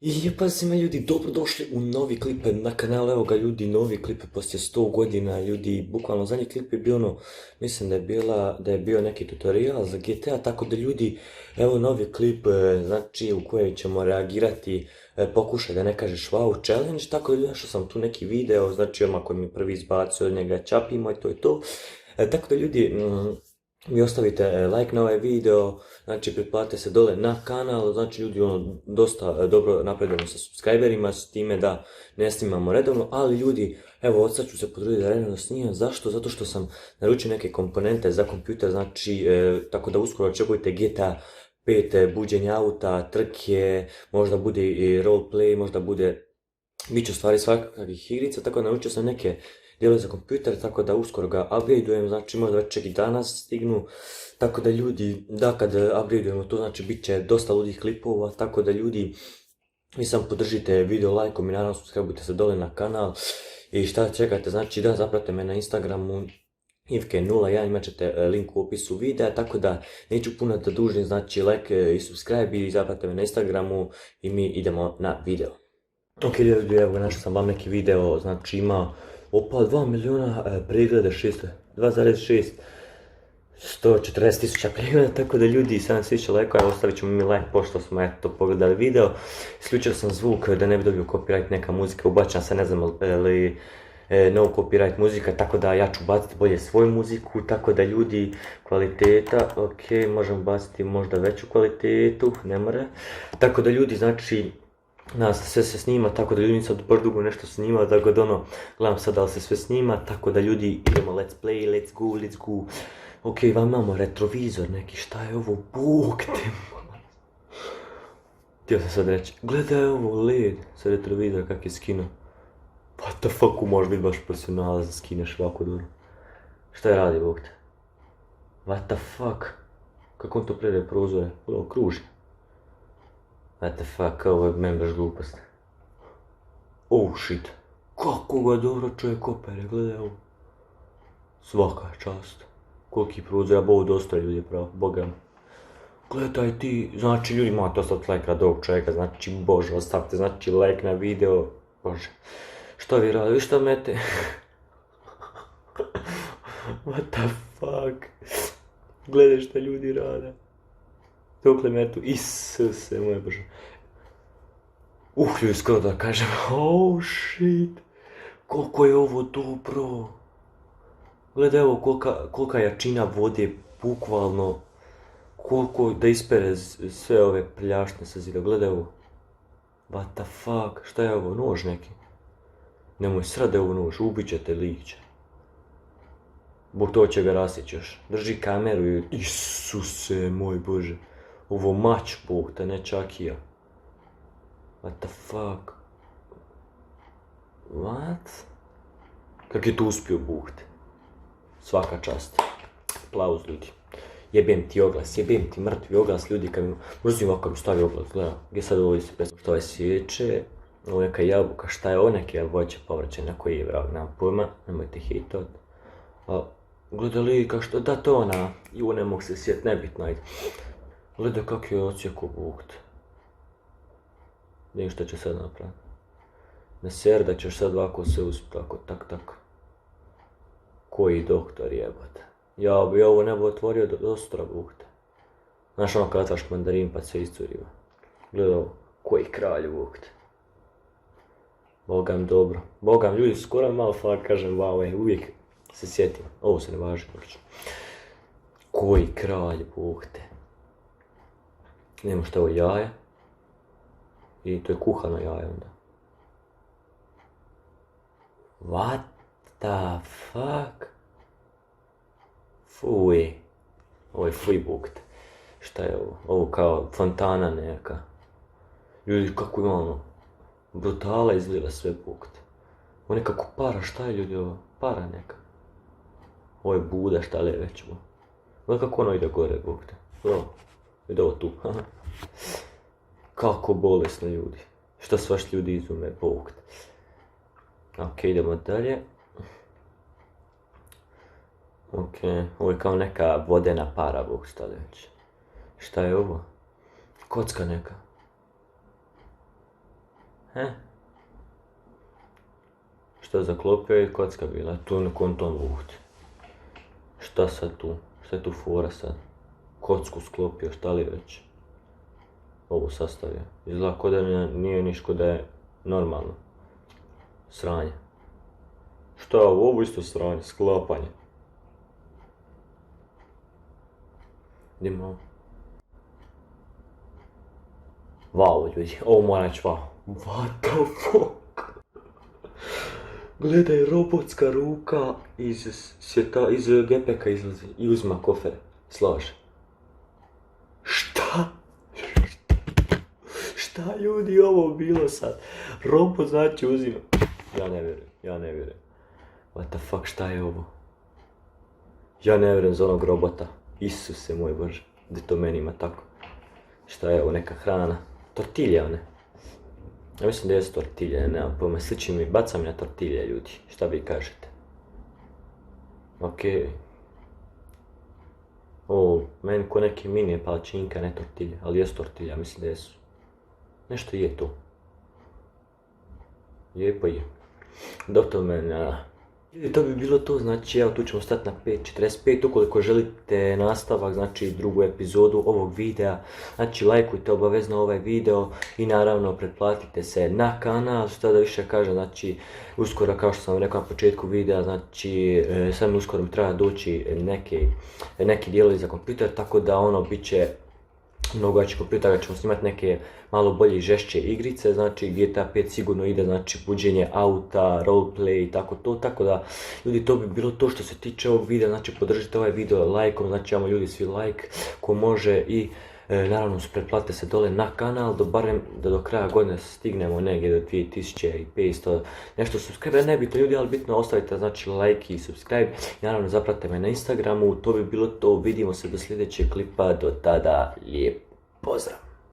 I pa svima ljudi, dobrodošli u novi klip na kanalu, evo ga ljudi, novi klip poslije 100 godina, ljudi, bukvalno zadnji klip je bio ono, mislim da je bio neki tutorial za GTA, tako da ljudi, evo novi klip, znači u kojem ćemo reagirati, pokušaj da ne kažeš wow challenge, tako da ljudi, našao sam tu neki video, znači odmah koji mi je prvi izbacio od njega čapimo i to je to. Tako da ljudi, vi ostavite like na ovaj video, znači pretplatite se dole na kanal, znači ljudi ono dosta dobro napredujemo sa subscriberima, s time da ne snimamo redovno, ali ljudi, evo sad ću se potruditi da redovno snimam, zašto? Zato što sam naručio neke komponente za kompjuter, znači tako da uskoro očekujte GTA 5, buđenje auta, trke, možda bude i roleplay, možda bude, bit će u stvari svakakvih igrica, tako da naručio sam neke dijelove za kompjuter, tako da uskoro ga upgradeujem, znači možda već čak i danas stignu, tako da ljudi, da kad upgradeujemo to, znači bit će dosta ludih klipova, tako da ljudi, vi sam podržite video lajkom i naravno subscribeujte se dole na kanal i šta čekate, znači da zapratite me na Instagramu, Ivke01, imat ćete link u opisu videa, tako da neću puno da dužim, znači like i subscribe i zapratite me na Instagramu i mi idemo na video. Ok ljudi, evo našao sam vam neki video, znači ima opa 2 miliona pregleda, 2,6 140.000 pregleda, tako da ljudi 7.000 lajkova, ostavit ćemo mi like pošto smo eto pogledali video. Isključio sam zvuk da ne bi dobio copyright neka muzika, ubačena se ne znam li no copyright muzika, tako da ja ću baciti bolje svoju muziku, tako da ljudi kvaliteta, ok, možemo baciti možda veću kvalitetu, ne mora. Tako da ljudi, znači, nas sve se snima, tako da ljudi sad baš dugo nešto snima, tako da ono, gledam sad da li se sve snima, tako da ljudi idemo let's play, let's go. Ok, vam imamo retrovizor neki, šta je ovo, bog te htio sam sad reći, gledaj ovo led sa retrovizora kak je skino. What the fuck, možeš biti baš profesionalac da skineš ovako dobro. Šta je radi, bog te? What the fuck? Kako on to prede prozore? Ovo kruži. What the fuck, ovo je meni baš glupost. Oh shit. Kako ga dobro čovjek opere, gledaj ovo. Svaka čast. Koliki prozor, ja bo ovo dosta ljudi pravo, boga mi. Gledaj ti, znači ljudi morate ostaviti like rad ovog čovjeka, znači bože, ostavite znači like na video, bože. Što vi radi, šta mete? What the fuck? Gledaj šta ljudi rade. Dokle metu, Isuse moje bože. Ljudi, skoro da kažem, oh shit. Koliko je ovo dobro. Gledaj evo kolika jačina vode, bukvalno. Koliko da ispere sve ove pljašne sa zida, gledaj ovo. What the fuck, šta je ovo, nož neki? Nemoj srade ovo nož, ubit ćete likće. Bog to će ga rasić još. Drži kameru i Isuse moj bože. Ovo mač bog te, ne čakija. What the fuck? What? Kak je to uspio bog te? Svaka čast. Aplauz ljudi. Jebem ti oglas, jebem ti mrtvi oglas ljudi kad mi... Mrzim ovako mi stavi oglas, gledam. Gdje sad ovo se pesma? Što je svijeće? Ovo neka jabuka, šta je ovo neke voće povrće, na koji je vrag, nemam pojma, nemojte hitot. Gledaj li kak što, da to ona, ju ne mogu se sjet, nebitno ajde. Gledaj kak je ocijeko buht. Vidim što će sad napraviti. Ne ser da ćeš sad ovako sve uspiti, tako tak. Koji doktor jebate. Ja bi ovo nebo otvorio do ostra buhte. Znaš ono kad otvaš mandarin pa se iscuriva. Gledaj ovo, koji kralj buhte. Bogam dobro. Bogam ljudi, skoro malo fak kažem wow, uvijek se sjetim. Ovo se ne važi, odlično. Koji kralj buhte. Nemo što je ovo jaje. I to je kuhano jaje onda. What the fuck? Fuj. Ovo je fuj bukt. Šta je ovo? Ovo kao fontana neka. Ljudi kako ima ono. Brutala izgleda sve bukt. Ovo nekako para, šta je ljudi ovo? Para neka. Ovo je Buda, šta li je već ovo? Gledaj kako ono ide gore bukte. Bro, ide ovo tu. Kako bolesno ljudi. Šta svaš ljudi izume bukt. Ok, idemo dalje. Ok, ovo je kao neka vodena para buk, šta li već. Šta je ovo? Kocka neka. Šta zaklopio i kocka bila, tu na kontom vuhti. Šta sad tu? Šta je tu fora sad? Kocku sklopio, šta li već? Ovo sastavio. Izgleda ko da nije niško da je normalno. Sranje. Šta, ovo isto sranje, sklapanje. Idemo ovo. Wow, ljudi, ovo mora reći wow. What the fuck? Gledaj, robotska ruka iz gepeka izlazi i uzma kofere. Slaže. Šta? Šta ljudi ovo bilo sad? Robot znači uzima. Ja ne vjerujem. What the fuck, šta je ovo? Ja ne vjerujem za onog robota. Isuse moj Bože, da to meni ima tako. Šta je ovo, neka hrana? Tortilje one. Ja mislim da jesu tortilje, nema pojma, sliči mi, baca mi na tortilje ljudi, šta vi kažete? Okej. Ovo, meni ko neki mini je palačinka, ne tortilje, ali jesu tortilja, mislim da jesu. Nešto je to. Je pa je. Doktor mene, I to bi bilo to, znači evo tu ćemo stati na 5.45, ukoliko želite nastavak, znači drugu epizodu ovog videa, znači lajkujte obavezno ovaj video i naravno pretplatite se na kanal, što da više kažem, znači uskoro kao što sam rekao na početku videa, znači sad uskoro mi treba doći neki dijelovi za kompjuter, tako da ono bit će mnogo veći kompjuter, ćemo snimati neke malo bolje i žešće igrice, znači GTA 5 sigurno ide, znači buđenje auta, roleplay i tako da ljudi to bi bilo to što se tiče ovog videa, znači podržite ovaj video lajkom, znači imamo ljudi svi like ko može i naravno pretplatite se dole na kanal, do kraja godine stignemo negdje do 2500 nešto subscribe, nebitno ljudi, ali bitno ostavite znači like i subscribe i naravno zapratite me na Instagramu, to bi bilo to, vidimo se do sljedećeg klipa, do tada lijep pozdrav!